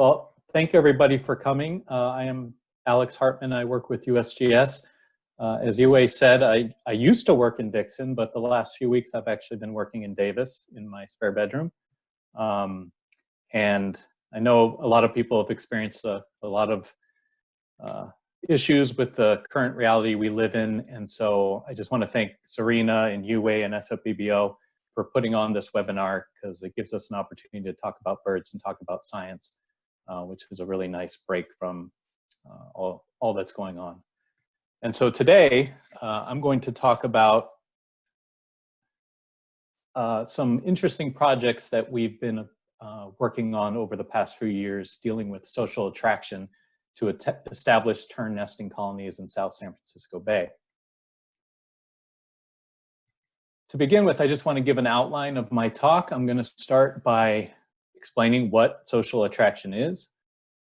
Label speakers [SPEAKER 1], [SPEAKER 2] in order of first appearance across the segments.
[SPEAKER 1] Well, thank you everybody for coming. I am Alex Hartman. I work with USGS. As Yue said, I used to work in Dixon, but the last few weeks I've actually been working in Davis in my spare bedroom. And I know a lot of people have experienced a lot of issues with the current reality we live in. And so I just want to thank Serena and Yue and SFBBO for putting on this webinar, because it gives us an opportunity to talk about birds and talk about science, which was a really nice break from all that's going on. And so today I'm going to talk about some interesting projects that we've been working on over the past few years dealing with social attraction to establish tern nesting colonies in South San Francisco Bay. To begin with, I just want to give an outline of my talk. I'm going to start by explaining what social attraction is,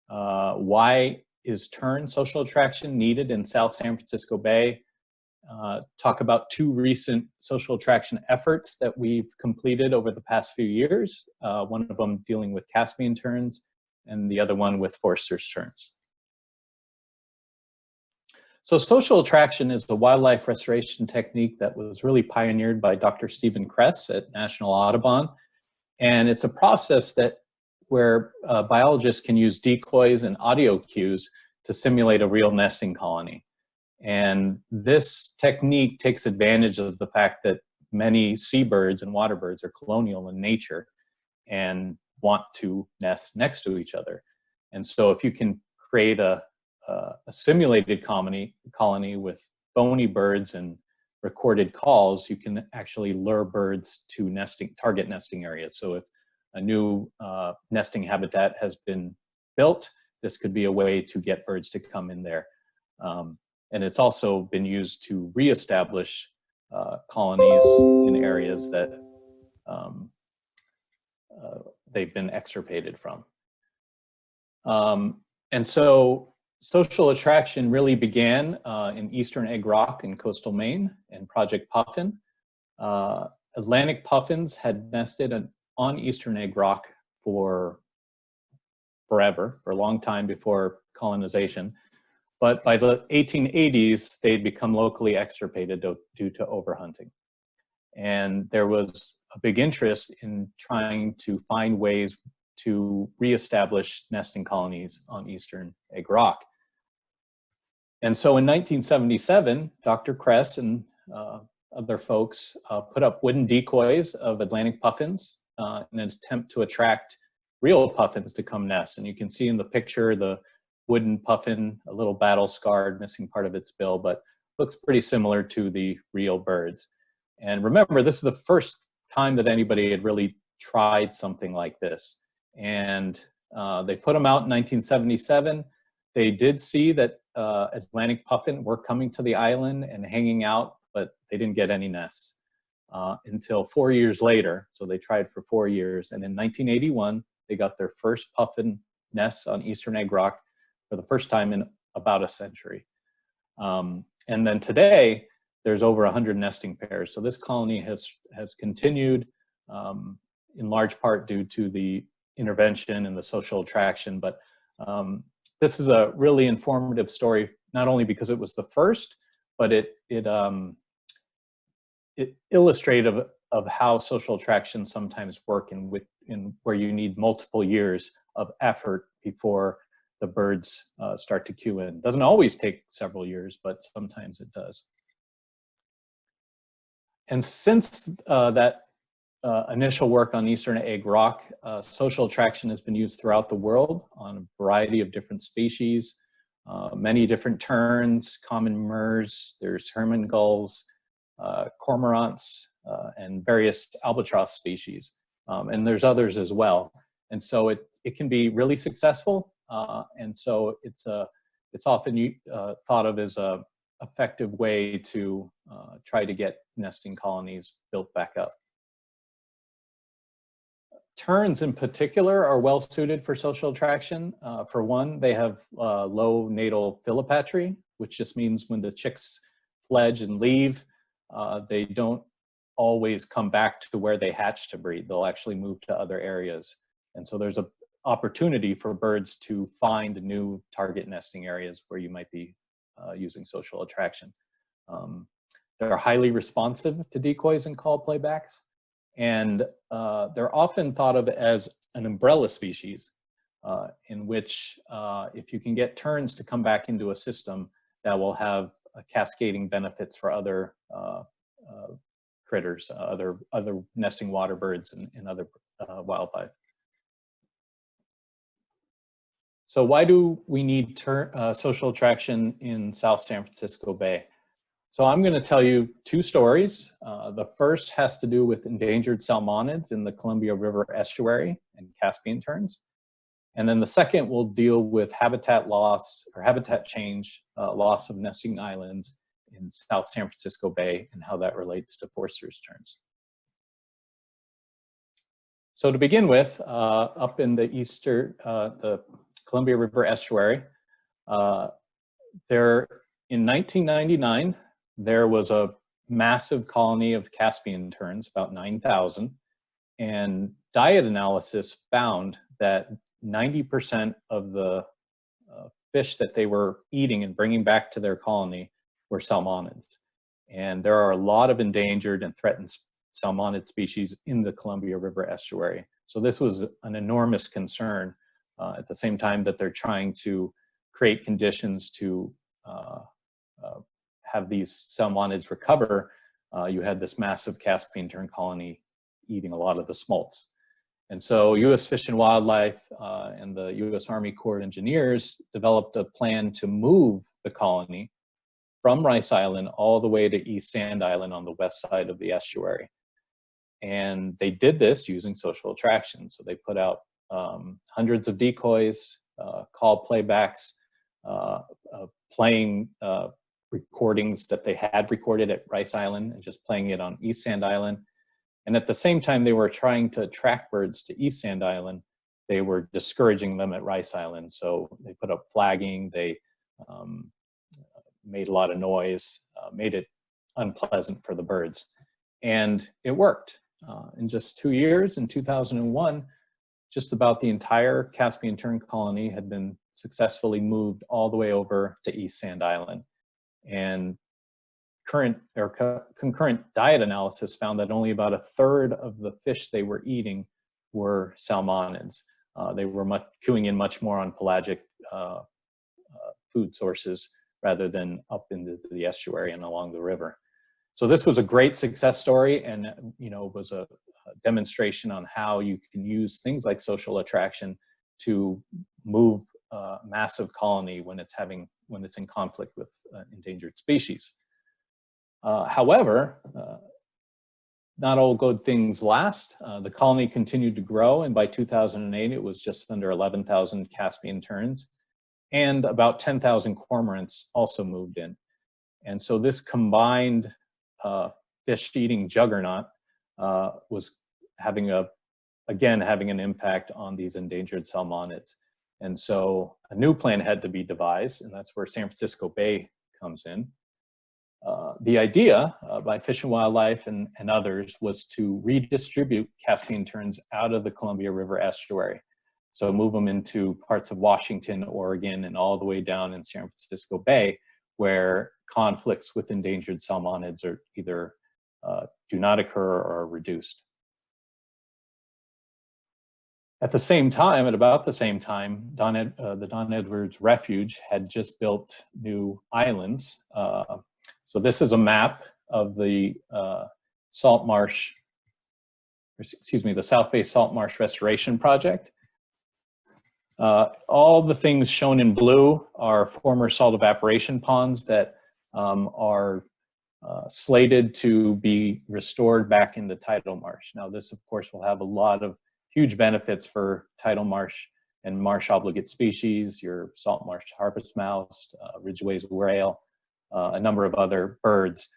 [SPEAKER 1] why is tern social attraction needed in South San Francisco Bay, talk about two recent social attraction efforts that we've completed over the past few years, one of them dealing with Caspian terns and the other one with Forster's terns. So social attraction is a wildlife restoration technique that was really pioneered by Dr. Stephen Kress at National Audubon. And it's a process where biologists can use decoys and audio cues to simulate a real nesting colony. And this technique takes advantage of the fact that many seabirds and water birds are colonial in nature and want to nest next to each other. And so if you can create a simulated colony with phony birds and recorded calls, you can actually lure birds to target nesting areas. So if a new nesting habitat has been built, this could be a way to get birds to come in there. And it's also been used to reestablish colonies in areas that they've been extirpated from. And so social attraction really began in Eastern Egg Rock in coastal Maine and Project Puffin. Atlantic puffins had nested on Eastern Egg Rock for forever, for a long time before colonization. But by the 1880s, they'd become locally extirpated due to overhunting. And there was a big interest in trying to find ways to reestablish nesting colonies on Eastern Egg Rock. And so in 1977, Dr. Kress and other folks put up wooden decoys of Atlantic puffins in an attempt to attract real puffins to come nest. And you can see in the picture the wooden puffin, a little battle scarred, missing part of its bill, but looks pretty similar to the real birds. And remember, this is the first time that anybody had really tried something like this. And they put them out in 1977. They did see that Atlantic puffin were coming to the island and hanging out, but they didn't get any nests until 4 years later. So they tried for 4 years. And in 1981, they got their first puffin nests on Eastern Egg Rock for the first time in about a century. And then today, there's over 100 nesting pairs. So this colony has continued in large part due to the intervention and the social attraction. But this is a really informative story, not only because it was the first, but it illustrative of how social attraction sometimes work in where you need multiple years of effort before the birds start to cue in. It doesn't always take several years, but sometimes it does. And since that initial work on Eastern Egg Rock, social attraction has been used throughout the world on a variety of different species, many different terns, common murres, there's hermit gulls, cormorants, and various albatross species. And there's others as well. And so it can be really successful. And so it's often thought of as a effective way to try to get nesting colonies built back up. Terns in particular are well suited for social attraction. For one, they have low natal filipatry, which just means when the chicks fledge and leave, they don't always come back to where they hatched to breed. They'll actually move to other areas. And so there's a opportunity for birds to find new target nesting areas where you might be using social attraction. They're highly responsive to decoys and call playbacks, and they're often thought of as an umbrella species, in which if you can get terns to come back into a system, that will have cascading benefits for other critters, other nesting water birds and other wildlife. So why do we need social attraction in South San Francisco Bay? So I'm going to tell you two stories. The first has to do with endangered salmonids in the Columbia River estuary and Caspian terns. And then the second will deal with habitat loss or habitat change, loss of nesting islands in South San Francisco Bay and how that relates to Forster's terns. So to begin with, up in the the Columbia River estuary, in 1999, there was a massive colony of Caspian terns, about 9,000, and diet analysis found that 90% of the fish that they were eating and bringing back to their colony were salmonids. And there are a lot of endangered and threatened salmonid species in the Columbia River estuary. So this was an enormous concern at the same time that they're trying to create conditions to have these salmonids recover. You had this massive Caspian tern colony eating a lot of the smolts. And so U.S. Fish and Wildlife and the U.S. Army Corps of Engineers developed a plan to move the colony from Rice Island all the way to East Sand Island on the west side of the estuary. And they did this using social attraction. So they put out hundreds of decoys, call playbacks, playing recordings that they had recorded at Rice Island and just playing it on East Sand Island. And at the same time they were trying to attract birds to East Sand Island, they were discouraging them at Rice Island. So they put up flagging, they made a lot of noise, made it unpleasant for the birds. And it worked. In just 2 years, in 2001, just about the entire Caspian tern colony had been successfully moved all the way over to East Sand Island. And concurrent diet analysis found that only about a third of the fish they were eating were salmonids. They were queuing in much more on pelagic food sources rather than up into the estuary and along the river. So this was a great success story, and was a demonstration on how you can use things like social attraction to move a massive colony when it's in conflict with endangered species. However, not all good things last. The colony continued to grow, and by 2008, it was just under 11,000 Caspian terns, and about 10,000 cormorants also moved in. And so this combined fish-eating juggernaut was having an impact on these endangered salmonids. And so a new plan had to be devised, and that's where San Francisco Bay comes in. The idea by Fish and Wildlife and others was to redistribute Caspian terns out of the Columbia River estuary. So move them into parts of Washington, Oregon, and all the way down in San Francisco Bay, where conflicts with endangered salmonids are either do not occur or are reduced. At the same time, at about the same time, the Don Edwards Refuge had just built new islands. So this is a map of the the South Bay Salt Marsh Restoration Project. All the things shown in blue are former salt evaporation ponds that are slated to be restored back into tidal marsh. Now this, of course, will have a lot of huge benefits for tidal marsh and marsh obligate species, your salt marsh harpist mouse, Ridgway's whale, a number of other birds.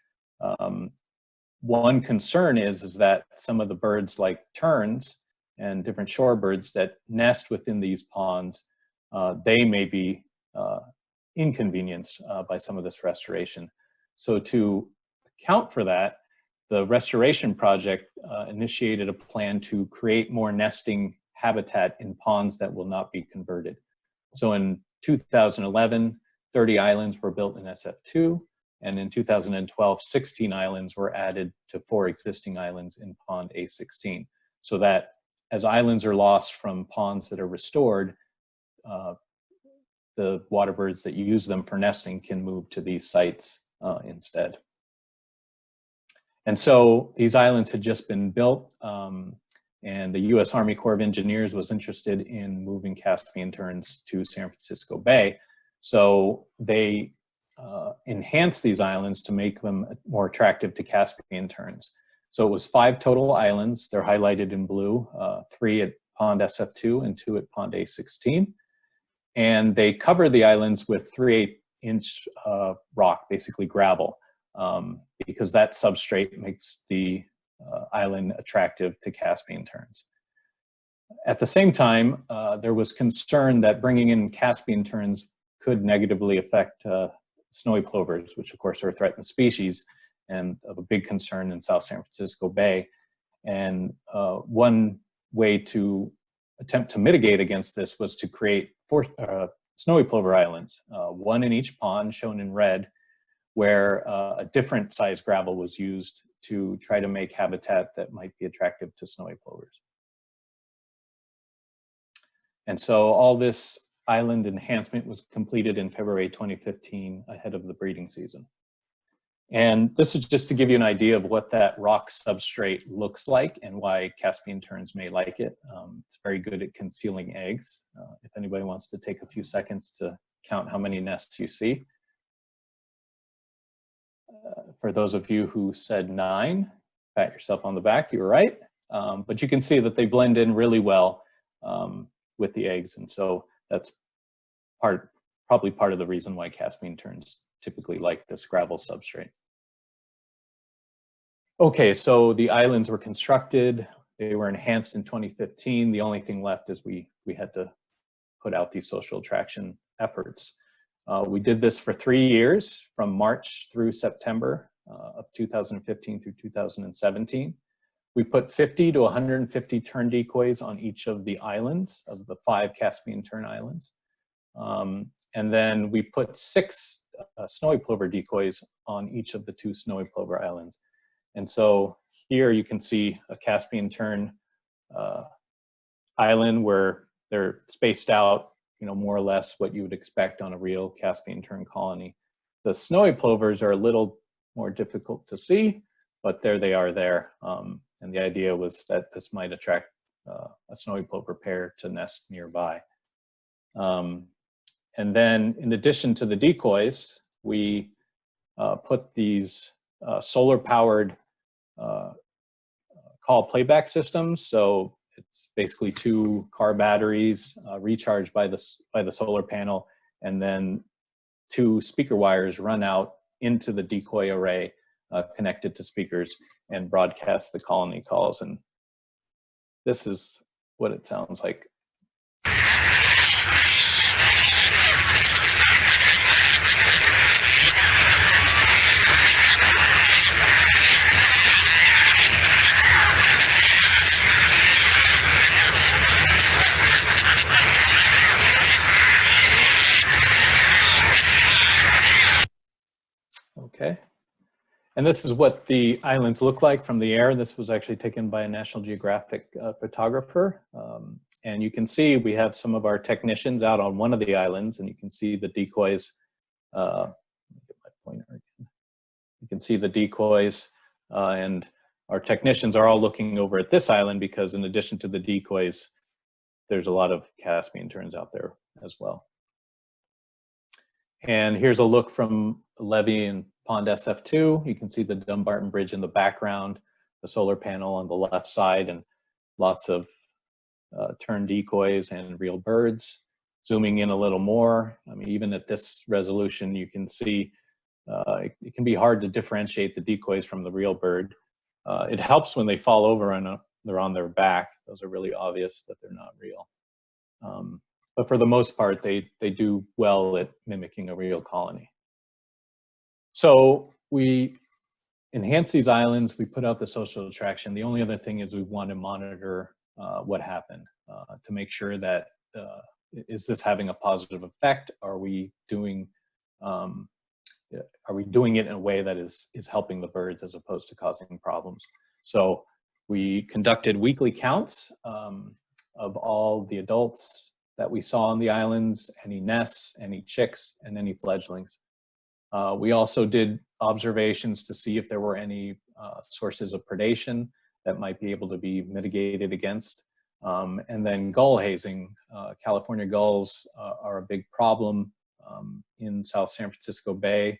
[SPEAKER 1] One concern is that some of the birds like terns and different shorebirds that nest within these ponds, they may be inconvenienced by some of this restoration. So to account for that, the restoration project initiated a plan to create more nesting habitat in ponds that will not be converted. So in 2011, 30 islands were built in SF2, and in 2012, 16 islands were added to 4 existing islands in pond A16. So that as islands are lost from ponds that are restored, the water birds that use them for nesting can move to these sites instead. And so these islands had just been built, and the U.S. Army Corps of Engineers was interested in moving Caspian terns to San Francisco Bay. So they enhanced these islands to make them more attractive to Caspian terns. So it was 5 total islands. They're highlighted in blue, 3 at pond SF2 and 2 at pond A16. And they covered the islands with 3/8-inch rock, basically gravel, because that substrate makes the island attractive to Caspian terns. At the same time, there was concern that bringing in Caspian terns could negatively affect snowy plovers, which of course are a threatened species and of a big concern in South San Francisco Bay. And one way to attempt to mitigate against this was to create 4 snowy plover islands, 1 in each pond shown in red, where a different size gravel was used to try to make habitat that might be attractive to snowy plovers. And so all this island enhancement was completed in February 2015 ahead of the breeding season. And this is just to give you an idea of what that rock substrate looks like and why Caspian terns may like it. It's very good at concealing eggs. If anybody wants to take a few seconds to count how many nests you see. For those of you who said 9, pat yourself on the back, you were right. But you can see that they blend in really well with the eggs. And so that's probably part of the reason why Caspian terns typically like this gravel substrate. Okay, so the islands were constructed. They were enhanced in 2015. The only thing left is we had to put out these social attraction efforts. We did this for 3 years, from March through September of 2015 through 2017. We put 50 to 150 tern decoys on each of the islands, of the 5 Caspian tern islands. And then we put 6 snowy plover decoys on each of the 2 snowy plover islands. And so here you can see a Caspian tern island where they're spaced out, more or less what you would expect on a real Caspian tern colony. The snowy plovers are a little more difficult to see, but there they are there. And the idea was that this might attract a snowy plover pair to nest nearby. And then in addition to the decoys, we put these solar-powered call playback systems. So it's basically 2 car batteries recharged by the solar panel, and then 2 speaker wires run out into the decoy array connected to speakers and broadcast the colony calls. And this is what it sounds like. Okay, and this is what the islands look like from the air. This was actually taken by a National Geographic photographer. And you can see we have some of our technicians out on one of the islands, and you can see the decoys. Let me get my pointer again. You can see the decoys, and our technicians are all looking over at this island because in addition to the decoys, there's a lot of Caspian terns out there as well. And here's a look from Levee and pond SF2. You can see the Dumbarton Bridge in the background, the solar panel on the left side, and lots of tern decoys and real birds. Zooming in a little more, I mean, even at this resolution, you can see it can be hard to differentiate the decoys from the real bird. It helps when they fall over and they're on their back. Those are really obvious that they're not real. But for the most part, they do well at mimicking a real colony. So we enhance these islands, we put out the social attraction. The only other thing is we want to monitor what happened. to make sure that is this having a positive effect? Are we doing it in a way that is helping the birds as opposed to causing problems? So we conducted weekly counts of all the adults that we saw on the islands, any nests, any chicks, and any fledglings. We also did observations to see if there were any sources of predation that might be able to be mitigated against. And then gull hazing. California gulls are a big problem in South San Francisco Bay.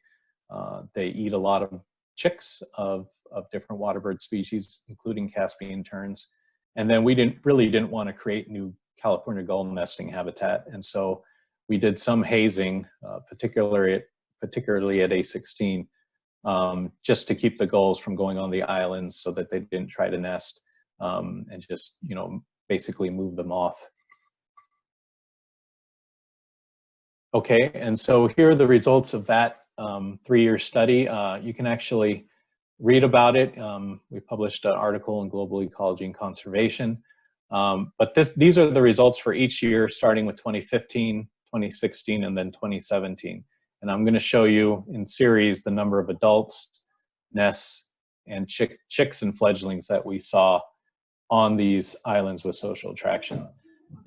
[SPEAKER 1] They eat a lot of chicks of different waterbird species, including Caspian terns. And then we didn't want to create new California gull nesting habitat. And so we did some hazing, particularly at A16, just to keep the gulls from going on the islands so that they didn't try to nest and just, basically move them off. Okay, and so here are the results of that 3-year study. You can actually read about it. We published an article in Global Ecology and Conservation. But these are the results for each year, starting with 2015, 2016, and then 2017. And I'm going to show you in series the number of adults, nests, and chicks and fledglings that we saw on these islands with social attraction.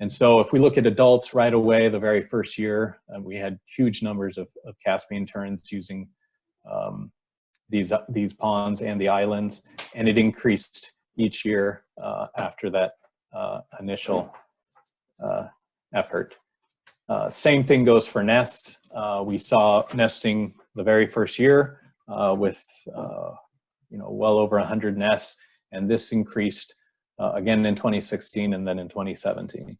[SPEAKER 1] And so if we look at adults right away, the very first year, we had huge numbers of Caspian terns using these ponds and the islands, and it increased each year after that initial effort. Same thing goes for nests. We saw nesting the very first year with well over 100 nests, and this increased again in 2016 and then in 2017.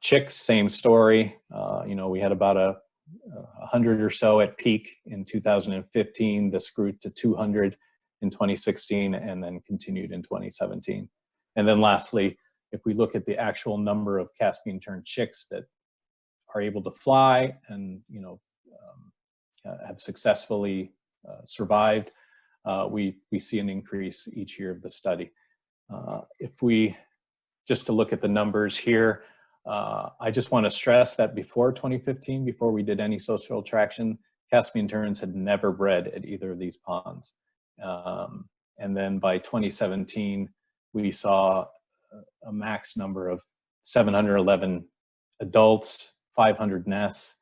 [SPEAKER 1] Chicks, same story. We had about 100 or so at peak in 2015. This grew to 200 in 2016 and then continued in 2017. And then lastly, if we look at the actual number of Caspian tern chicks that are able to fly and have successfully survived, we see an increase each year of the study. If we just to look at the numbers here, I just want to stress that before 2015, before we did any social attraction, Caspian terns had never bred at either of these ponds. And then by 2017, we saw a max number of 711 adults, 500 nests,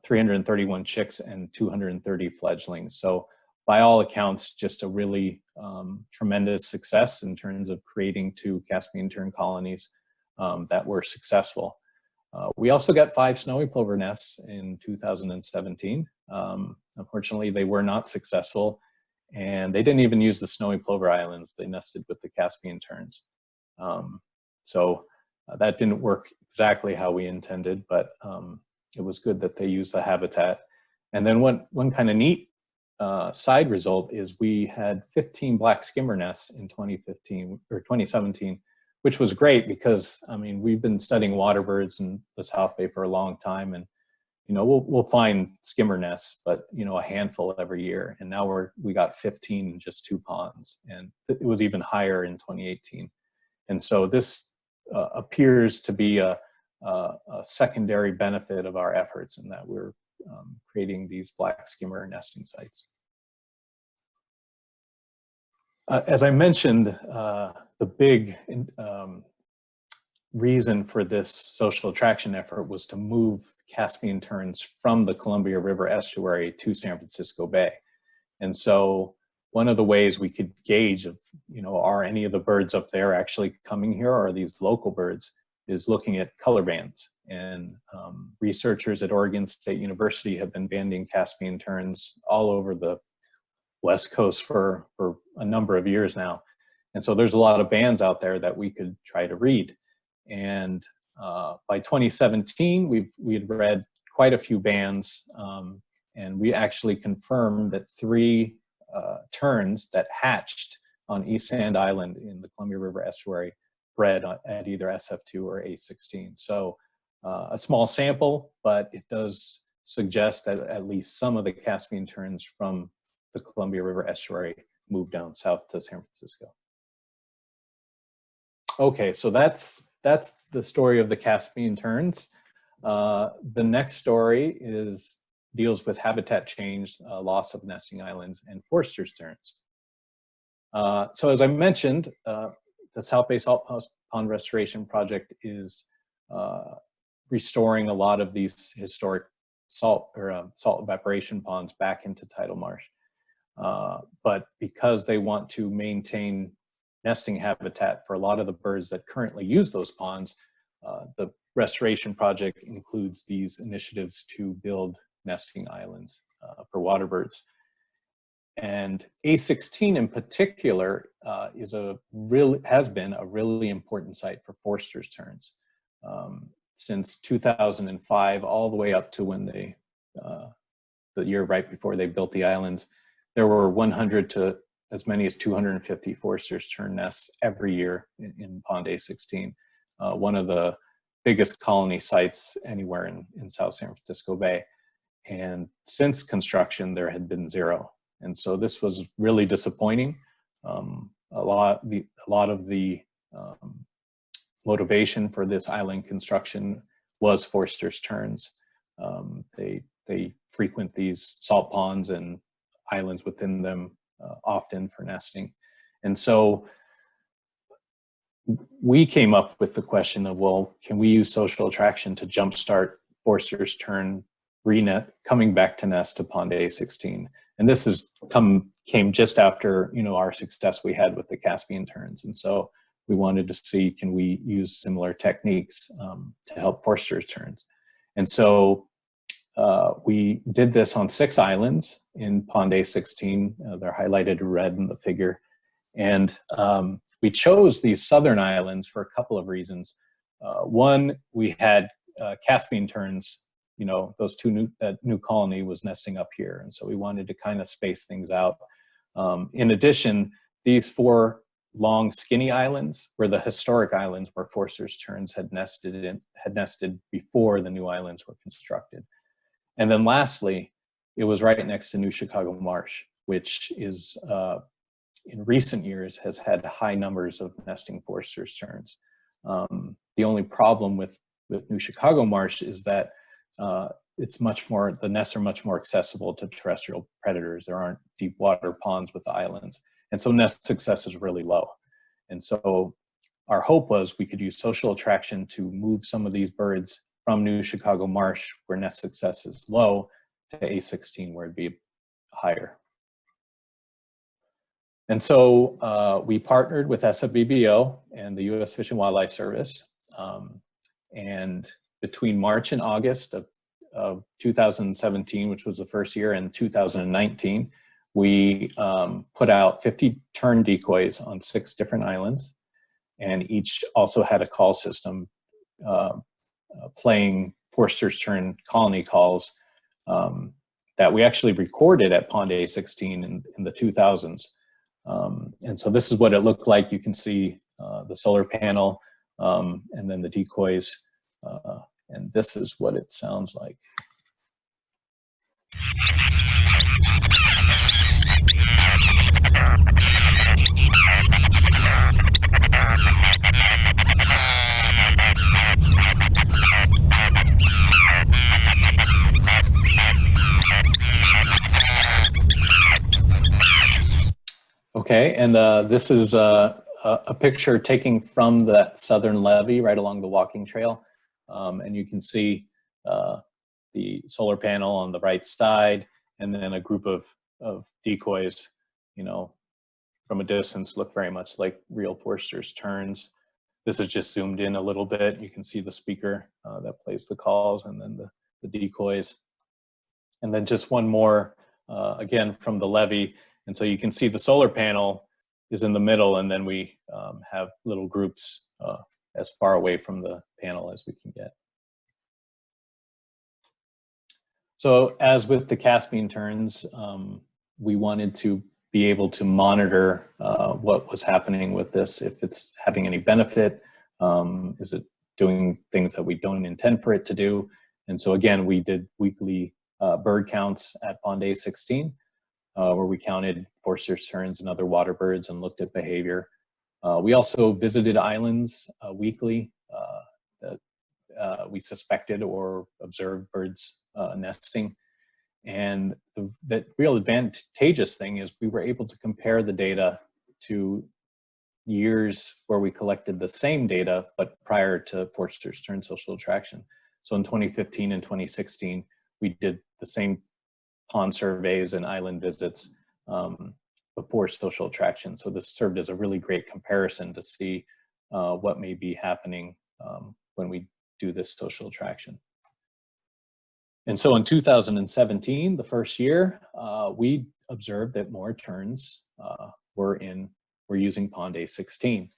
[SPEAKER 1] 331 chicks, and 230 fledglings. So by all accounts, just a really tremendous success in terms of creating 2 Caspian tern colonies that were successful. We also got 5 snowy plover nests in 2017. Unfortunately, they were not successful, and they didn't even use the snowy plover islands. They nested with the Caspian terns. So that didn't work exactly how we intended, but it was good that they used the habitat. And then one kind of neat side result is we had 15 black skimmer nests in 2015 or 2017, which was great because, we've been studying waterbirds in the South Bay for a long time, and we'll find skimmer nests, but a handful every year. And now we got 15 in just 2 ponds, and it was even higher in 2018. And so this appears to be a secondary benefit of our efforts in that we're creating these black skimmer nesting sites. As I mentioned, the big reason for this social attraction effort was to move Caspian terns from the Columbia River estuary to San Francisco Bay. And so one of the ways we could gauge are any of the birds up there actually coming here, or are these local birds, is looking at color bands. And researchers at Oregon State University have been banding Caspian terns all over the West Coast for a number of years now. And so there's a lot of bands out there that we could try to read. And by 2017, we had read quite a few bands, and we actually confirmed that 3 terns that hatched on East Sand Island in the Columbia River estuary bred at either SF2 or A16. So a small sample, but it does suggest that at least some of the Caspian terns from the Columbia River estuary moved down south to San Francisco. Okay, so that's the story of the Caspian terns. The next story deals with habitat change, loss of nesting islands, and Forster's terns. So as I mentioned, the South Bay Salt Pond Restoration Project is restoring a lot of these historic salt evaporation ponds back into tidal marsh. But because they want to maintain nesting habitat for a lot of the birds that currently use those ponds, the restoration project includes these initiatives to build nesting islands for water birds. And A16 in particular has been a really important site for Forster's terns since 2005, all the way up to when the year right before they built the islands. There were 100 to as many as 250 Forster's tern nests every year in Pond A16, one of the biggest colony sites anywhere in South San Francisco Bay. And since construction, there had been zero. And so this was really disappointing. A lot of the motivation for this island construction was Forster's terns. They frequent these salt ponds and islands within them often for nesting. And so we came up with the question of, well, can we use social attraction to jumpstart Forster's tern coming back to nest to Pond A16? And this came just after, our success we had with the Caspian terns. And so we wanted to see, can we use similar techniques to help Forster's terns? And so we did this on 6 islands in Pond A16. They're highlighted in red in the figure. And we chose these southern islands for a couple of reasons. One, we had Caspian terns, those that new colony was nesting up here. And so we wanted to kind of space things out. In addition, these 4 long skinny islands were the historic islands where Forster's terns had nested before the new islands were constructed. And then lastly, it was right next to New Chicago Marsh, which is in recent years has had high numbers of nesting Forster's terns. The only problem with New Chicago Marsh is that the nests are much more accessible to terrestrial predators. There aren't deep water ponds with the islands. And so nest success is really low. And so our hope was we could use social attraction to move some of these birds from New Chicago Marsh, where nest success is low, to A16, where it'd be higher. And so we partnered with SFBBO and the U.S. Fish and Wildlife Service. And between March and August of 2017, which was the first year, and 2019, we put out 50 tern decoys on 6 different islands, and each also had a call system playing Forster's tern colony calls that we actually recorded at Pond A16 in the 2000s. And so this is what it looked like. You can see the solar panel and then the decoys, and this is what it sounds like. Okay, and this is a picture taken from the southern levee right along the walking trail. And you can see the solar panel on the right side, and then a group of decoys, from a distance look very much like real Forster's terns. This is just zoomed in a little bit. You can see the speaker that plays the calls, and then the decoys. And then just one more, again, from the levee. And so you can see the solar panel is in the middle, and then we have little groups as far away from the panel as we can get. So as with the Caspian terns, we wanted to be able to monitor what was happening with this, if it's having any benefit, is it doing things that we don't intend for it to do. And so again, we did weekly bird counts at Pond A16, where we counted Forster's terns and other water birds and looked at behavior. We also visited islands weekly that we suspected or observed birds nesting. And the real advantageous thing is we were able to compare the data to years where we collected the same data, but prior to Forster's Tern social attraction. So in 2015 and 2016, we did the same pond surveys and island visits before social attraction. So this served as a really great comparison to see what may be happening when we do this social attraction. And so in 2017, the first year, we observed that more terns were using pond A16.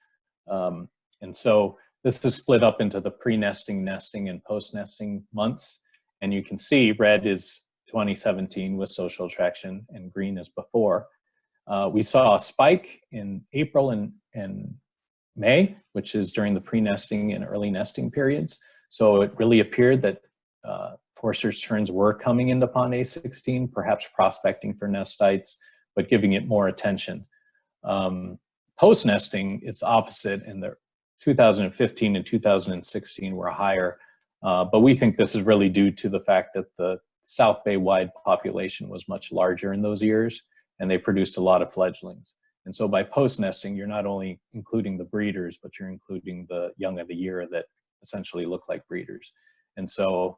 [SPEAKER 1] And so this is split up into the pre-nesting, nesting, and post-nesting months. And you can see red is 2017 with social attraction and green is before. We saw a spike in April and May, which is during the pre-nesting and early nesting periods. So it really appeared that Forster's terns were coming into pond A16, perhaps prospecting for nest sites, but giving it more attention. Post-nesting, it's opposite, and the 2015 and 2016 were higher, but we think this is really due to the fact that the South Bay-wide population was much larger in those years, and they produced a lot of fledglings. And so by post-nesting, you're not only including the breeders, but you're including the young of the year that essentially look like breeders. And so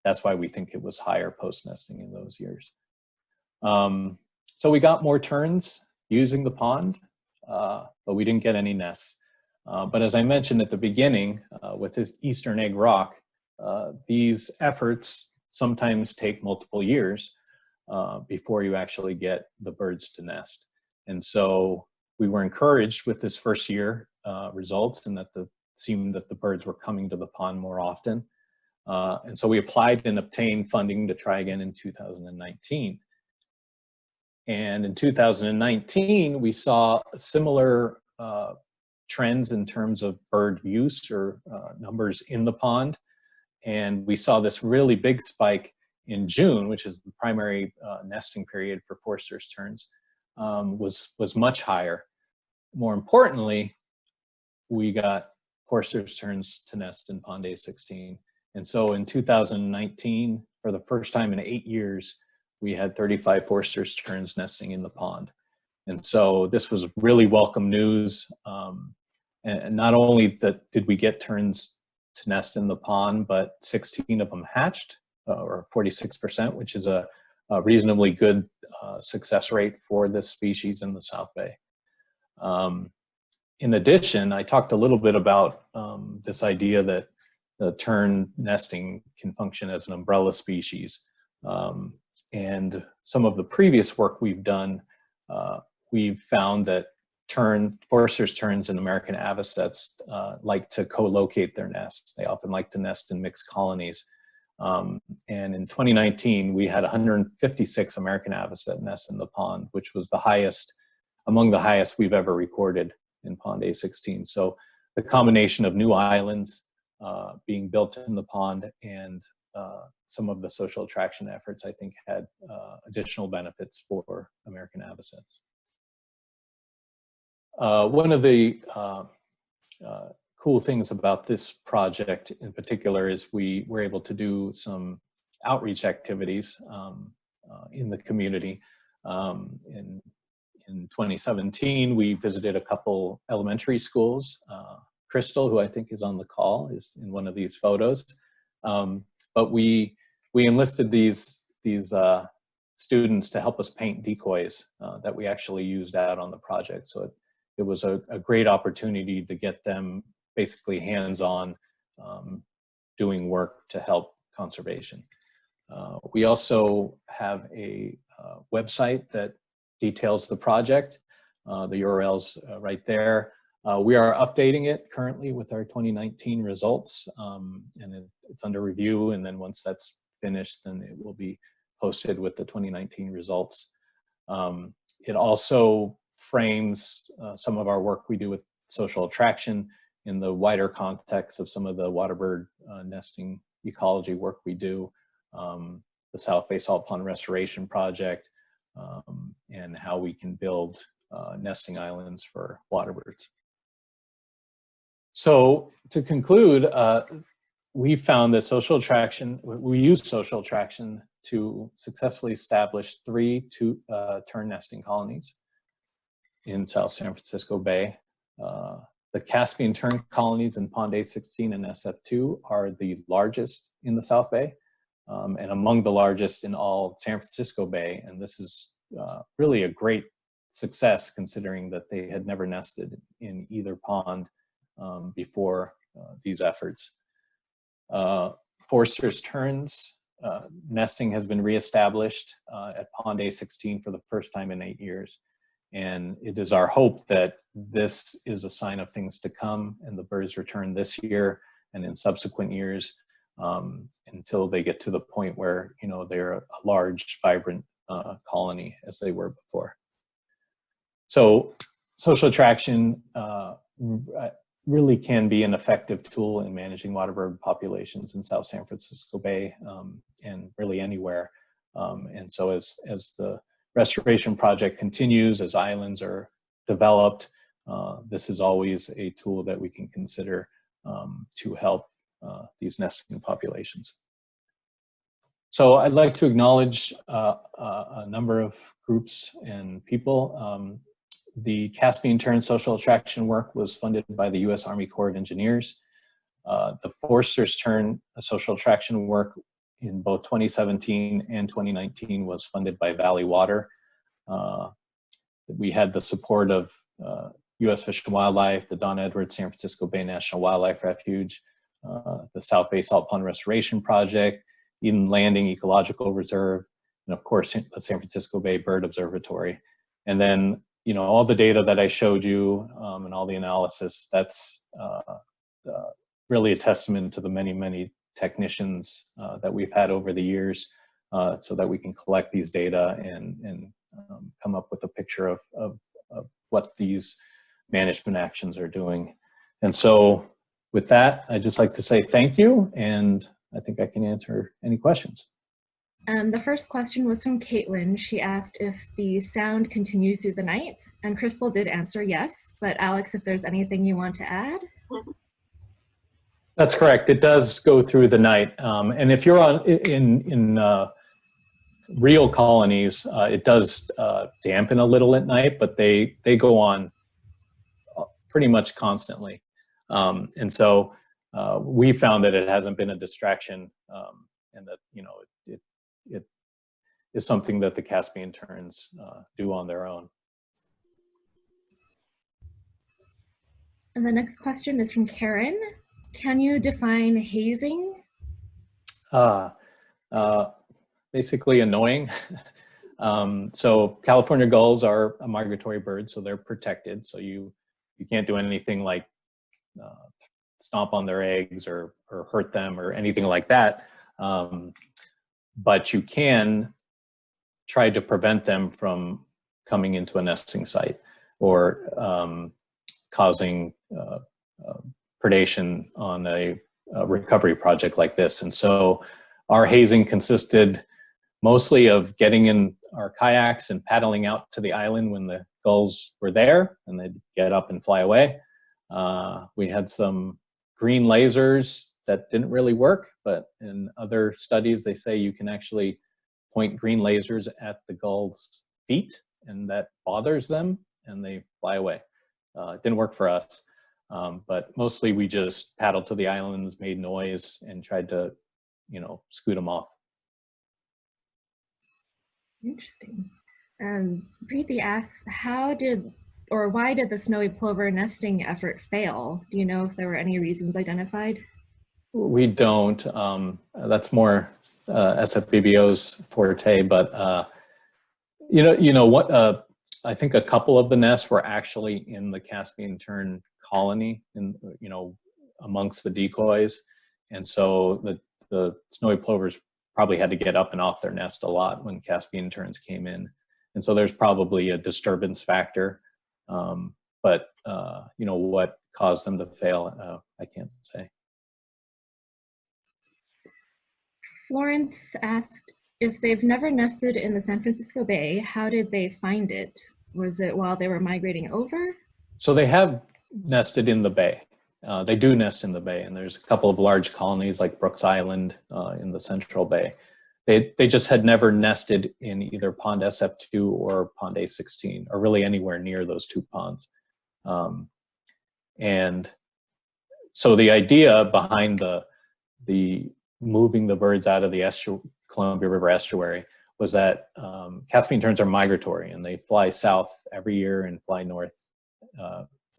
[SPEAKER 1] that's why we think it was higher post-nesting in those years. So we got more terns using the pond, but we didn't get any nests. But as I mentioned at the beginning, with this Eastern Egg Rock, these efforts sometimes take multiple years before you actually get the birds to nest. And so we were encouraged with this first year results, and that seemed that the birds were coming to the pond more often. And so we applied and obtained funding to try again in 2019. And in 2019, we saw similar trends in terms of bird use or numbers in the pond. And we saw this really big spike in June, which is the primary nesting period for Forster's terns, was much higher. More importantly, we got Forster's terns to nest in pond A16. And so in 2019, for the first time in 8 years, we had 35 Forster's terns nesting in the pond. And so this was really welcome news. And not only did we get terns to nest in the pond, but 16 of them hatched, or 46%, which is a reasonably good success rate for this species in the South Bay. In addition, I talked a little bit about this idea that the tern nesting can function as an umbrella species. And some of the previous work we've done, we've found that Forster's terns and American avocets like to co-locate their nests. They often like to nest in mixed colonies. And in 2019, we had 156 American avocet nests in the pond, which was the highest, among the highest we've ever recorded in pond A16. So the combination of new islands being built in the pond and some of the social attraction efforts, I think, had additional benefits for American avocets. One of the cool things about this project in particular is we were able to do some outreach activities in the community. In 2017, we visited a couple elementary schools. Crystal, who I think is on the call, is in one of these photos. But we enlisted these students to help us paint decoys that we actually used out on the project. So it was a great opportunity to get them basically hands-on doing work to help conservation. We also have a website that details the project. The URL's right there. We are updating it currently with our 2019 results, and it's under review, and then once that's finished, then it will be posted with the 2019 results. It also frames some of our work we do with social attraction in the wider context of some of the waterbird nesting ecology work we do, the South Bay Salt Pond Restoration Project, and how we can build nesting islands for waterbirds. So to conclude, we found that social attraction, we used social attraction to successfully establish 3 tern nesting colonies in South San Francisco Bay. The Caspian tern colonies in Pond A16 and SF2 are the largest in the South Bay, and among the largest in all San Francisco Bay. And this is really a great success considering that they had never nested in either pond before these efforts. Forster's terns nesting has been reestablished at Pond A16 for the first time in 8 years. And it is our hope that this is a sign of things to come and the birds return this year and in subsequent years until they get to the point where, you know, they're a large, vibrant colony as they were before. So social attraction really can be an effective tool in managing waterbird populations in South San Francisco Bay and really anywhere. And so as the restoration project continues, as islands are developed, this is always a tool that we can consider to help these nesting populations. So I'd like to acknowledge a number of groups and people. The Caspian tern social attraction work was funded by the U.S. Army Corps of Engineers. The Forster's tern social attraction work in both 2017 and 2019 was funded by Valley Water. We had the support of U.S. Fish and Wildlife, the Don Edwards San Francisco Bay National Wildlife Refuge, the South Bay Salt Pond Restoration Project, Eden Landing Ecological Reserve, and of course the San Francisco Bay Bird Observatory. And then, you know, all the data that I showed you and all the analysis, that's really a testament to the many, many technicians that we've had over the years so that we can collect these data and come up with a picture of what these management actions are doing. And so with that, I'd just like to say thank you, and I think I can answer any questions.
[SPEAKER 2] The first question was from Caitlin. She asked if the sound continues through the night, and Crystal did answer yes, but Alex, if there's anything you want to add?
[SPEAKER 1] That's correct. It does go through the night. And if you're in real colonies, it does dampen a little at night, but they go on pretty much constantly. And so we found that it hasn't been a distraction, and that, you know, it is something that the Caspian terns do on their own.
[SPEAKER 2] And the next question is from Karen. Can you define hazing?
[SPEAKER 1] Basically annoying. So California gulls are a migratory bird, so they're protected. So you can't do anything like stomp on their eggs or hurt them or anything like that. But you can try to prevent them from coming into a nesting site or causing predation on a recovery project like this. And so our hazing consisted mostly of getting in our kayaks and paddling out to the island when the gulls were there, and they'd get up and fly away. We had some green lasers that didn't really work, but in other studies, they say you can actually point green lasers at the gulls' feet, and that bothers them, and they fly away. It didn't work for us, but mostly we just paddled to the islands, made noise, and tried to, you know, scoot them off.
[SPEAKER 2] Interesting. Preeti asks, why did the snowy plover nesting effort fail? Do you know if there were any reasons identified?
[SPEAKER 1] We don't. That's more SFBBO's forte, but you know what? I think a couple of the nests were actually in the Caspian tern colony, and you know, amongst the decoys, and so the snowy plovers probably had to get up and off their nest a lot when Caspian terns came in, and so there's probably a disturbance factor. But you know, what caused them to fail, I can't say.
[SPEAKER 2] Florence asked, if they've never nested in the San Francisco Bay, how did they find it? Was it while they were migrating over?
[SPEAKER 1] So they have nested in the bay. They do nest in the bay, and there's a couple of large colonies like Brooks Island in the Central Bay. They just had never nested in either Pond SF2 or Pond A16, or really anywhere near those two ponds. And so the idea behind the moving the birds out of the Columbia River estuary was that Caspian terns are migratory, and they fly south every year and fly north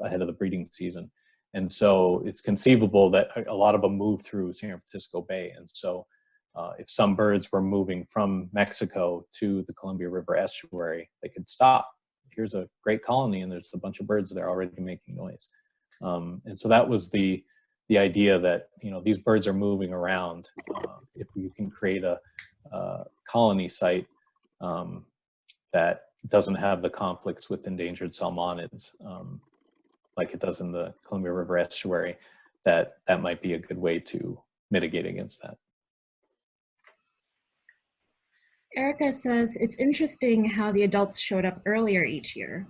[SPEAKER 1] ahead of the breeding season. And so it's conceivable that a lot of them move through San Francisco Bay. And so if some birds were moving from Mexico to the Columbia River estuary, they could stop. Here's a great colony, and there's a bunch of birds there already making noise. And so that was the idea that, you know, these birds are moving around. If you can create a colony site that doesn't have the conflicts with endangered salmonids, like it does in the Columbia River estuary, that might be a good way to mitigate against that.
[SPEAKER 2] Erica says, it's interesting how the adults showed up earlier each year.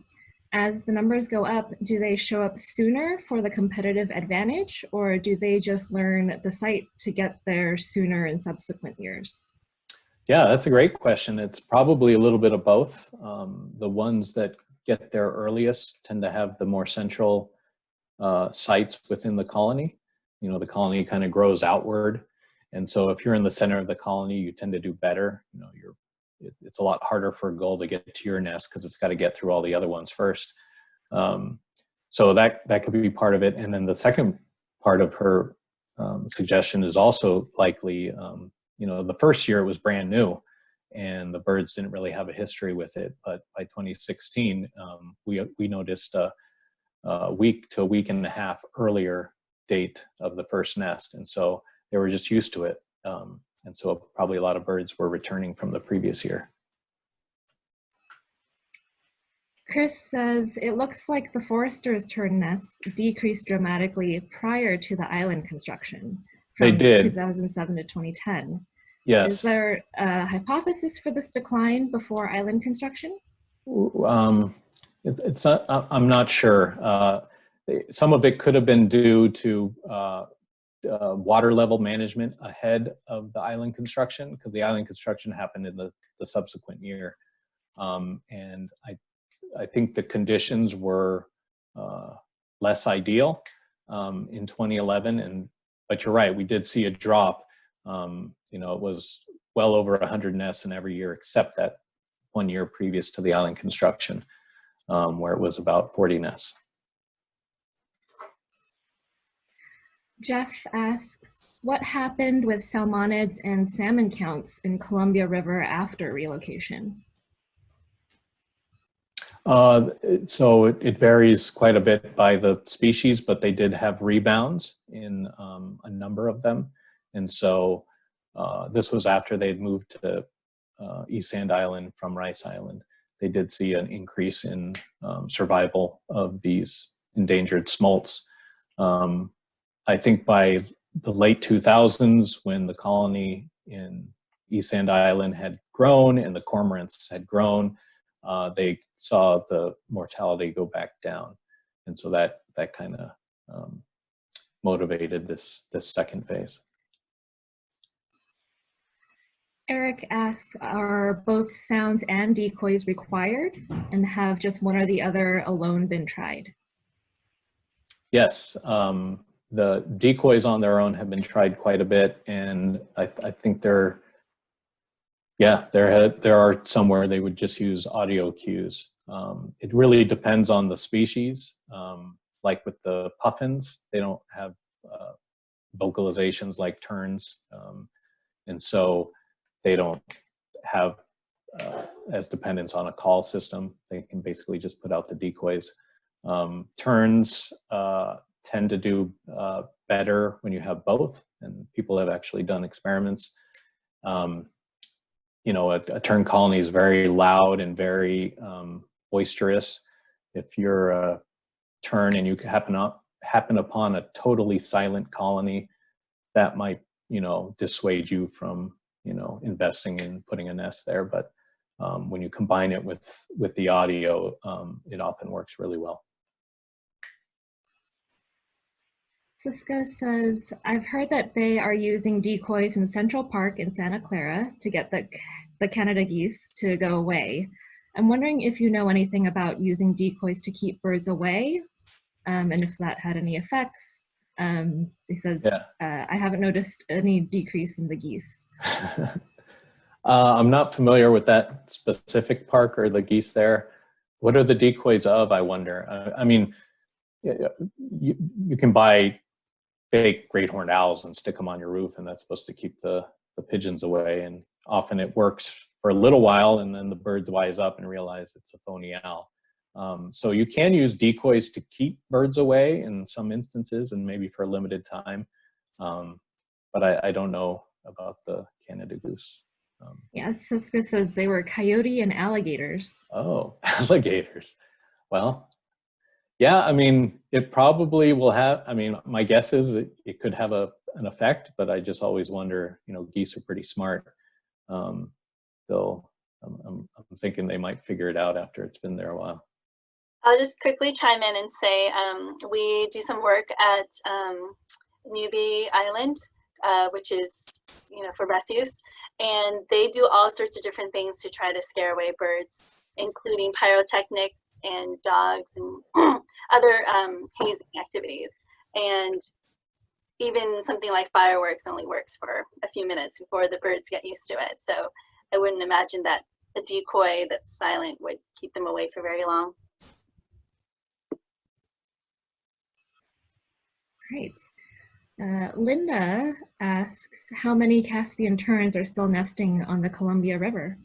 [SPEAKER 2] As the numbers go up, do they show up sooner for the competitive advantage, or do they just learn the site to get there sooner in subsequent years?
[SPEAKER 1] Yeah, that's a great question. It's probably a little bit of both. The ones that get there earliest tend to have the more central sites within the colony. You know, the colony kind of grows outward. And so if you're in the center of the colony, you tend to do better. You know, it's a lot harder for a gull to get to your nest because it's got to get through all the other ones first. So that could be part of it. And then the second part of her suggestion is also likely, you know, the first year it was brand new and the birds didn't really have a history with it. But by 2016, we noticed a week to a week and a half earlier date of the first nest. And so they were just used to it. And so probably a lot of birds were returning from the previous year.
[SPEAKER 2] Chris says, it looks like the Forrester's tern nests decreased dramatically prior to the island construction from
[SPEAKER 1] They did.
[SPEAKER 2] 2007 to 2010.
[SPEAKER 1] Yes.
[SPEAKER 2] Is there a hypothesis for this decline before island construction?
[SPEAKER 1] It's not, I'm not sure. Some of it could have been due to water level management ahead of the island construction, because the island construction happened in the subsequent year. And I think the conditions were less ideal in 2011. But you're right, we did see a drop. You know, it was well over 100 nests in every year except that 1 year previous to the island construction, where it was about 40 nests.
[SPEAKER 2] Jeff asks, what happened with salmonids and salmon counts in Columbia River after relocation?
[SPEAKER 1] So it varies quite a bit by the species, but they did have rebounds in a number of them. And so this was after they'd moved to East Sand Island from Rice Island. They did see an increase in survival of these endangered smolts. I think by the late 2000s, when the colony in East Sand Island had grown and the cormorants had grown, they saw the mortality go back down. And so that kind of motivated this second phase.
[SPEAKER 2] Eric asks, are both sounds and decoys required, and have just one or the other alone been tried?
[SPEAKER 1] Yes, the decoys on their own have been tried quite a bit, and I think there are some where they would just use audio cues. It really depends on the species. Like with the puffins, they don't have vocalizations like terns, and so they don't have as dependence on a call system. They can basically just put out the decoys. Terns tend to do better when you have both, and people have actually done experiments. You know, a tern colony is very loud and very boisterous. If you're a tern and you happen upon a totally silent colony, that might, you know, dissuade you from, you know, investing in putting a nest there. But when you combine it with the audio, it often works really well.
[SPEAKER 2] Siska says, I've heard that they are using decoys in Central Park in Santa Clara to get the Canada geese to go away. I'm wondering if you know anything about using decoys to keep birds away, and if that had any effects. He says,
[SPEAKER 1] Yeah.
[SPEAKER 2] I haven't noticed any decrease in the geese.
[SPEAKER 1] I'm not familiar with that specific park or the geese there. What are the decoys of, I wonder? I mean, you can buy fake great horned owls and stick them on your roof, and that's supposed to keep the pigeons away. And often it works for a little while, and then the birds wise up and realize it's a phony owl. So you can use decoys to keep birds away in some instances, and maybe for a limited time. But I don't know about the Canada goose.
[SPEAKER 2] Yeah, Siska says they were coyote and alligators.
[SPEAKER 1] Oh, alligators. Well, yeah, I mean, it probably will have, I mean, my guess is it could have an effect, but I just always wonder, geese are pretty smart. I'm thinking they might figure it out after it's been there a while.
[SPEAKER 3] I'll just quickly chime in and say we do some work at Newbie Island, which is, for refuse. And they do all sorts of different things to try to scare away birds, including pyrotechnics and dogs and other hazing activities. And even something like fireworks only works for a few minutes before the birds get used to it. So I wouldn't imagine that a decoy that's silent would keep them away for very long.
[SPEAKER 2] Great. Linda asks, how many Caspian terns are still nesting on the Columbia River?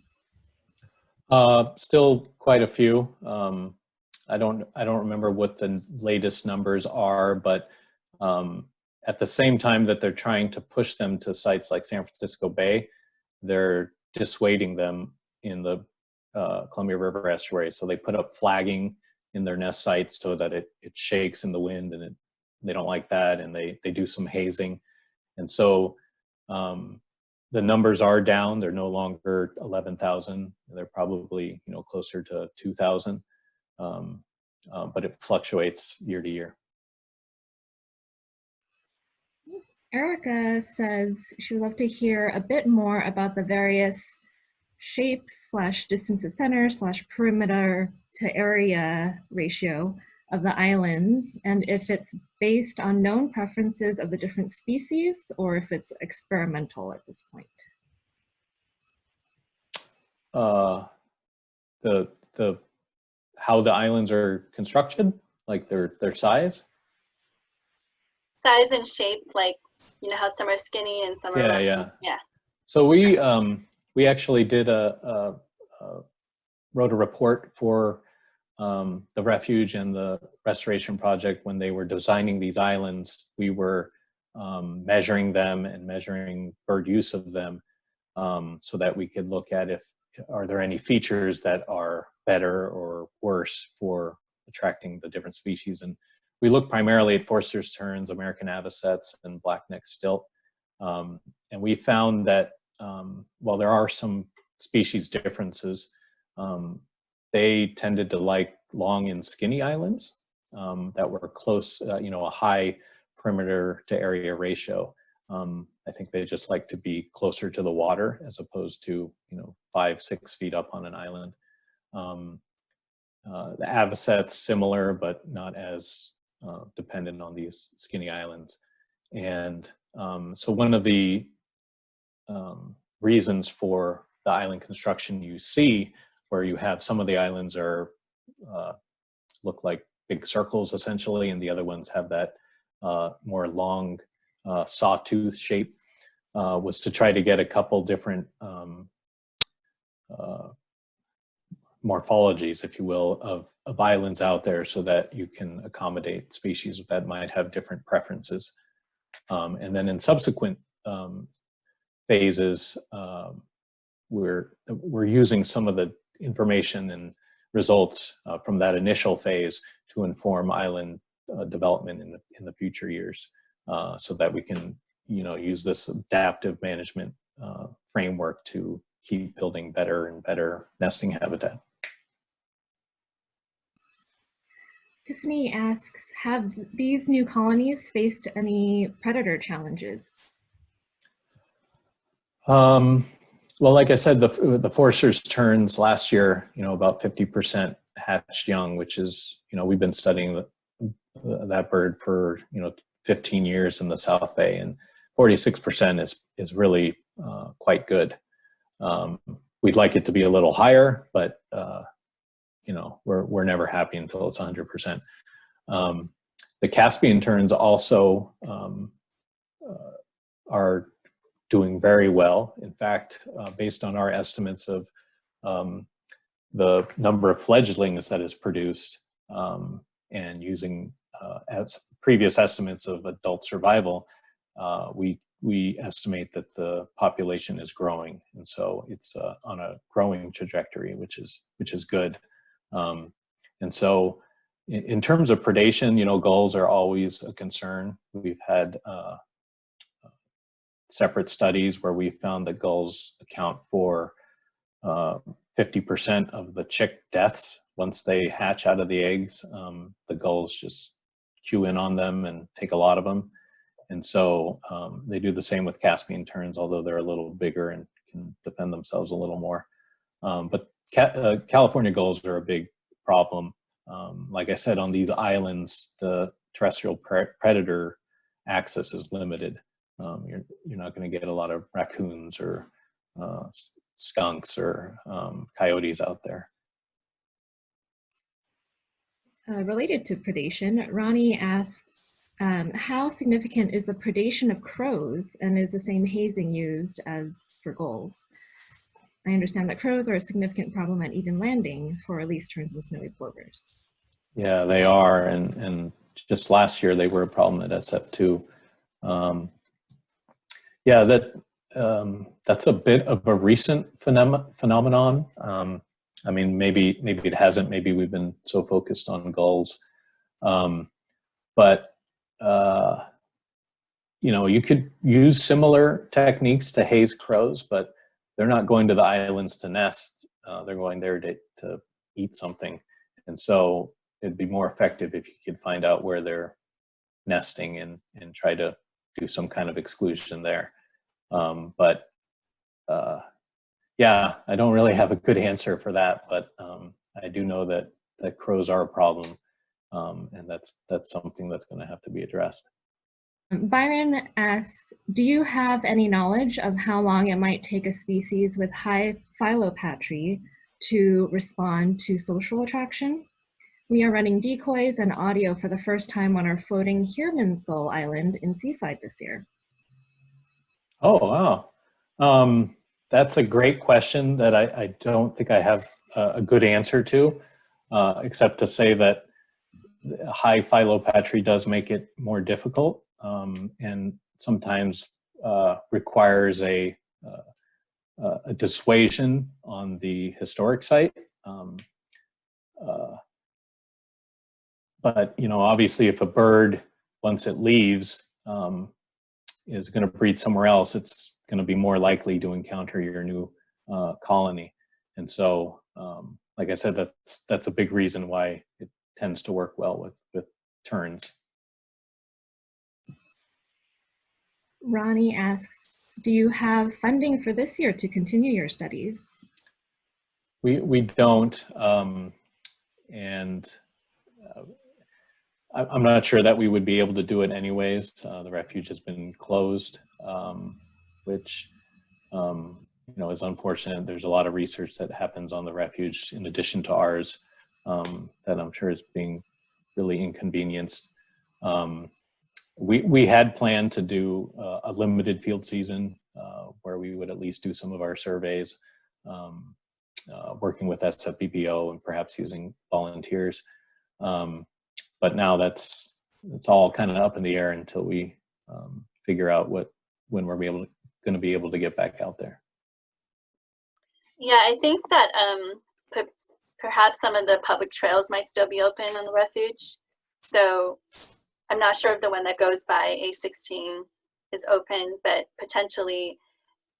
[SPEAKER 1] Still quite a few. I don't remember what the latest numbers are, but at the same time that they're trying to push them to sites like San Francisco Bay, they're dissuading them in the Columbia River estuary. So they put up flagging in their nest sites so that it shakes in the wind, and they don't like that, and they do some hazing. And so the numbers are down. They're no longer 11,000. They're probably closer to 2,000, but it fluctuates year to year.
[SPEAKER 2] Erica says she would love to hear a bit more about the various shapes / distance to center / perimeter to area ratio of the islands, and if it's based on known preferences of the different species or if it's experimental at this point.
[SPEAKER 1] The how the islands are constructed, like their size?
[SPEAKER 3] Size and shape, like how some are skinny and some are
[SPEAKER 1] yeah.
[SPEAKER 3] Yeah.
[SPEAKER 1] So we actually did wrote a report for the refuge and the restoration project. When they were designing these islands, we were measuring them and measuring bird use of them, so that we could look at are there any features that are better or worse for attracting the different species. And we looked primarily at Forster's terns, American avocets, and black-necked stilt. And we found that while there are some species differences, they tended to like long and skinny islands that were close, a high perimeter to area ratio. I think they just like to be closer to the water as opposed to 5-6 feet up on an island. The avocets similar, but not as dependent on these skinny islands. And so one of the reasons for the island construction you see, where you have some of the islands look like big circles essentially, and the other ones have that more long sawtooth shape, was to try to get a couple different morphologies, if you will, of islands out there, so that you can accommodate species that might have different preferences. And then in subsequent phases, we're using some of the information and results from that initial phase to inform island development in the future years, so that we can use this adaptive management framework to keep building better and better nesting habitat.
[SPEAKER 2] Tiffany asks, have these new colonies faced any predator challenges?
[SPEAKER 1] Well, like I said, the Forster's terns last year, about 50% hatched young, which is, we've been studying that bird for, 15 years in the South Bay, and 46% is really quite good. We'd like it to be a little higher, but we're never happy until it's 100%. The Caspian terns also are doing very well. In fact, based on our estimates of the number of fledglings that is produced, and using as previous estimates of adult survival, we estimate that the population is growing, and so it's on a growing trajectory, which is good. And so, in terms of predation, gulls are always a concern. We've had separate studies where we found that gulls account for 50% of the chick deaths. Once they hatch out of the eggs, the gulls just queue in on them and take a lot of them. And so they do the same with Caspian terns, although they're a little bigger and can defend themselves a little more. But California gulls are a big problem. Like I said, on these islands, the terrestrial predator access is limited. You're not going to get a lot of raccoons or skunks or coyotes out there.
[SPEAKER 2] Related to predation, Ronnie asks, how significant is the predation of crows, and is the same hazing used as for gulls? I understand that crows are a significant problem at Eden Landing for least terns and snowy plovers.
[SPEAKER 1] Yeah, they are, and just last year they were a problem at SF2. Yeah, that's a bit of a recent phenomenon. I mean, maybe it hasn't. Maybe we've been so focused on gulls, but you could use similar techniques to haze crows, but they're not going to the islands to nest. They're going there to eat something, and so it'd be more effective if you could find out where they're nesting and try to do some kind of exclusion there. Yeah, I don't really have a good answer for that, but I do know that crows are a problem, and that's something that's going to have to be addressed.
[SPEAKER 2] Byron asks, do you have any knowledge of how long it might take a species with high philopatry to respond to social attraction? We are running decoys and audio for the first time on our floating Heermann's Gull Island in Seaside this year.
[SPEAKER 1] Oh, wow. That's a great question that I don't think I have a good answer to, except to say that high philopatry does make it more difficult, and sometimes requires a dissuasion on the historic site. But obviously, if a bird, once it leaves, is going to breed somewhere else, it's going to be more likely to encounter your new colony. And so, like I said, that's a big reason why it tends to work well with terns.
[SPEAKER 2] Ronnie asks, do you have funding for this year to continue your studies?
[SPEAKER 1] We don't, and I'm not sure that we would be able to do it anyways. The refuge has been closed, which is unfortunate. There's a lot of research that happens on the refuge in addition to ours that I'm sure is being really inconvenienced. We had planned to do a limited field season where we would at least do some of our surveys, working with SFPBO and perhaps using volunteers. But now it's all kind of up in the air until we figure out when we're going to be able to get back out there.
[SPEAKER 3] Yeah, I think that perhaps some of the public trails might still be open on the refuge. So I'm not sure if the one that goes by A16 is open, but potentially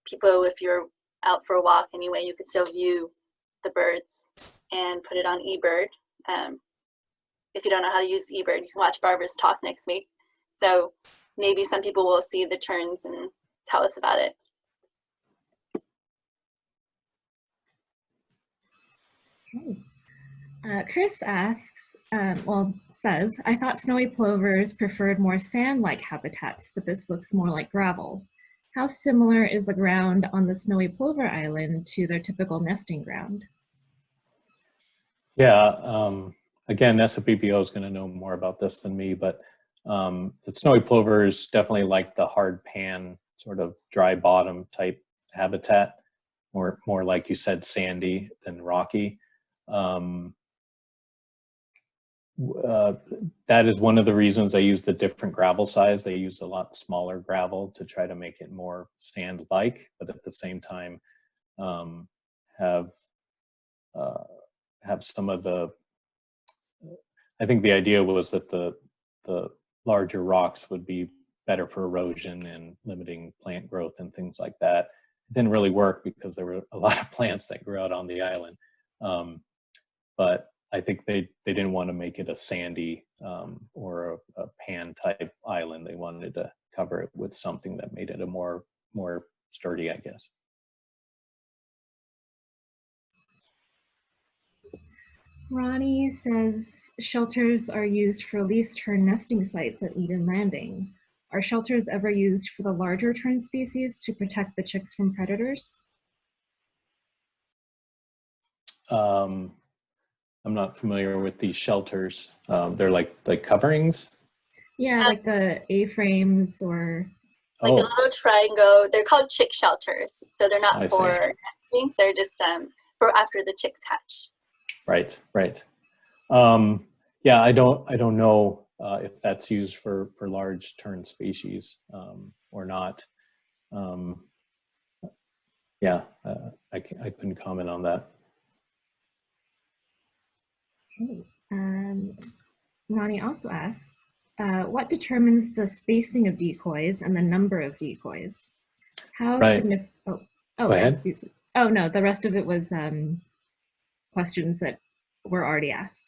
[SPEAKER 3] people, if you're out for a walk anyway, you could still view the birds and put it on eBird. If you don't know how to use eBird, you can watch Barbara's talk next week. So maybe some people will see the terns and tell us about it.
[SPEAKER 2] Okay. Chris asks, says, I thought snowy plovers preferred more sand-like habitats, but this looks more like gravel. How similar is the ground on the snowy plover island to their typical nesting ground?
[SPEAKER 1] Yeah, again, SFPPO is going to know more about this than me, but the snowy plovers definitely like the hard pan, sort of dry bottom type habitat, more like you said, sandy than rocky. That is one of the reasons they use the different gravel size. They use a lot smaller gravel to try to make it more sand-like, but at the same time have some of the, I think the idea was that the larger rocks would be better for erosion and limiting plant growth and things like that. It didn't really work because there were a lot of plants that grew out on the island. But I think they didn't want to make it a sandy or a pan type island. They wanted to cover it with something that made it a more sturdy, I guess.
[SPEAKER 2] Ronnie says shelters are used for least tern nesting sites at Eden Landing. Are shelters ever used for the larger tern species to protect the chicks from predators?
[SPEAKER 1] I'm not familiar with these shelters. They're like coverings?
[SPEAKER 2] Yeah, like the A-frames or...
[SPEAKER 3] Like a little triangle. They're called chick shelters. So they're not for nesting. They're just for after the chicks hatch.
[SPEAKER 1] Right. Yeah, I don't know if that's used for large tern species or not. Yeah, I couldn't comment on that.
[SPEAKER 2] Okay. Ronnie also asks, what determines the spacing of decoys and the number of decoys? How significant?
[SPEAKER 1] Go ahead.
[SPEAKER 2] Oh no, the rest of it was questions that were already asked.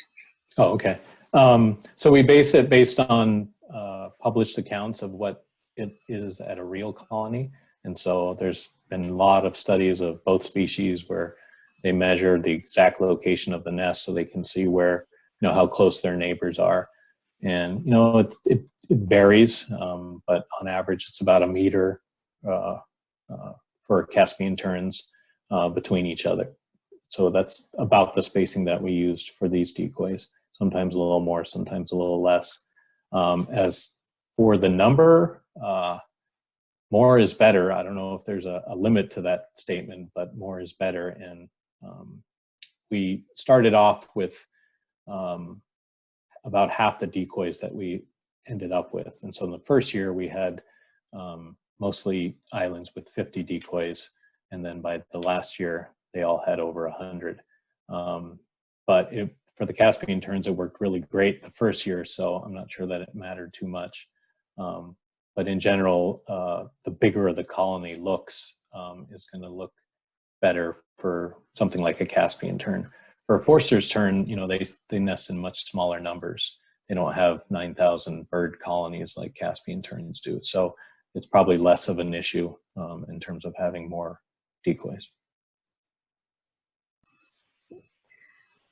[SPEAKER 1] Oh, okay. So we base it based on published accounts of what it is at a real colony. And so there's been a lot of studies of both species where they measure the exact location of the nest so they can see where, how close their neighbors are. And, it varies, but on average, it's about 1 meter for Caspian terns between each other. So that's about the spacing that we used for these decoys, sometimes a little more, sometimes a little less. As for the number, more is better. I don't know if there's a limit to that statement, but more is better. And we started off with about half the decoys that we ended up with. And so in the first year, we had mostly islands with 50 decoys. And then by the last year, they all had over 100. But for the Caspian terns, it worked really great the first year, so I'm not sure that it mattered too much. But in general, the bigger the colony looks is going to look better for something like a Caspian tern. For a Forster's tern, they nest in much smaller numbers. They don't have 9,000 bird colonies like Caspian terns do. So it's probably less of an issue in terms of having more decoys.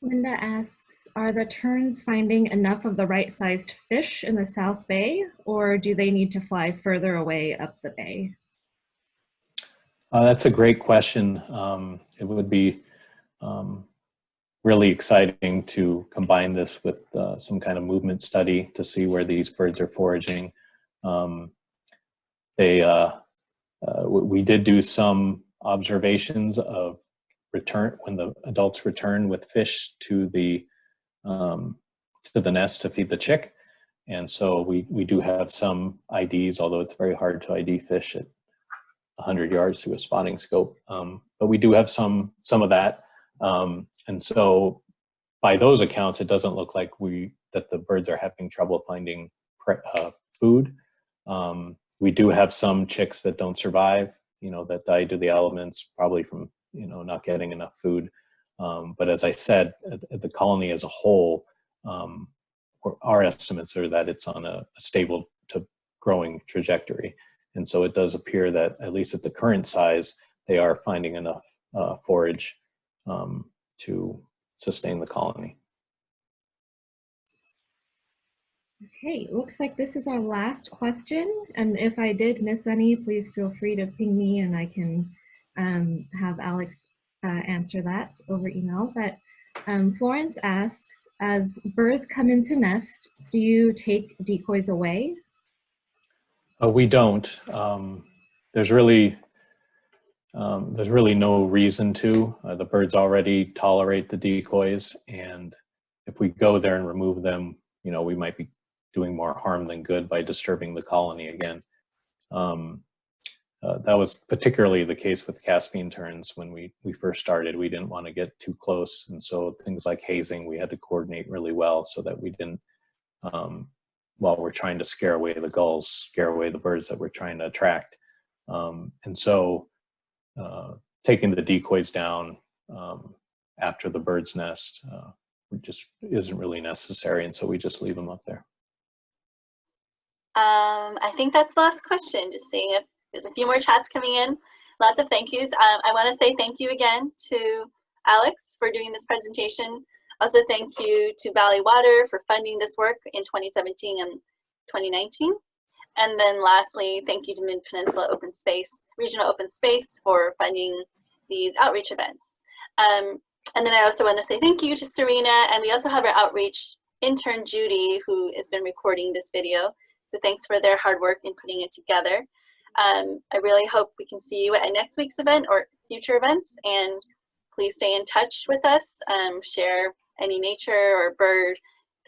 [SPEAKER 2] Linda asks, are the terns finding enough of the right-sized fish in the South Bay, or do they need to fly further away up the bay?
[SPEAKER 1] That's a great question. It would be really exciting to combine this with some kind of movement study to see where these birds are foraging. We did do some observations of return when the adults return with fish to the nest to feed the chick, and so we do have some IDs, although it's very hard to ID fish at 100 yards through a spotting scope. But we do have some of that, and so by those accounts, it doesn't look like that the birds are having trouble finding food. We do have some chicks that don't survive that died to the elements, probably from, not getting enough food. But as I said, the colony as a whole, our estimates are that it's on a stable to growing trajectory. And so it does appear that, at least at the current size, they are finding enough forage to sustain the colony.
[SPEAKER 2] Okay, looks like this is our last question. And if I did miss any, please feel free to ping me and I can have Alex answer that over email. But Florence asks, as birds come into nest, do you take decoys away?
[SPEAKER 1] We don't. There's really no reason to. The birds already tolerate the decoys, and if we go there and remove them, we might be doing more harm than good by disturbing the colony again. That was particularly the case with Caspian terns when we first started. We didn't want to get too close, and so things like hazing, we had to coordinate really well so that we didn't, while we're trying to scare away the gulls, scare away the birds that we're trying to attract. And so taking the decoys down after the bird's nest just isn't really necessary, and so we just leave them up there.
[SPEAKER 3] I think that's the last question, just seeing if there's a few more chats coming in. Lots of thank yous. I want to say thank you again to Alex for doing this presentation. Also thank you to Valley Water for funding this work in 2017 and 2019. And then lastly, thank you to Mid-Peninsula Open Space, Regional Open Space, for funding these outreach events. And then I also want to say thank you to Serena, and we also have our outreach intern, Judy, who has been recording this video. So thanks for their hard work in putting it together. I really hope we can see you at next week's event or future events, and please stay in touch with us. Share any nature or bird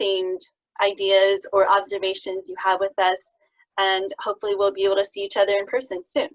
[SPEAKER 3] themed ideas or observations you have with us, and hopefully we'll be able to see each other in person soon.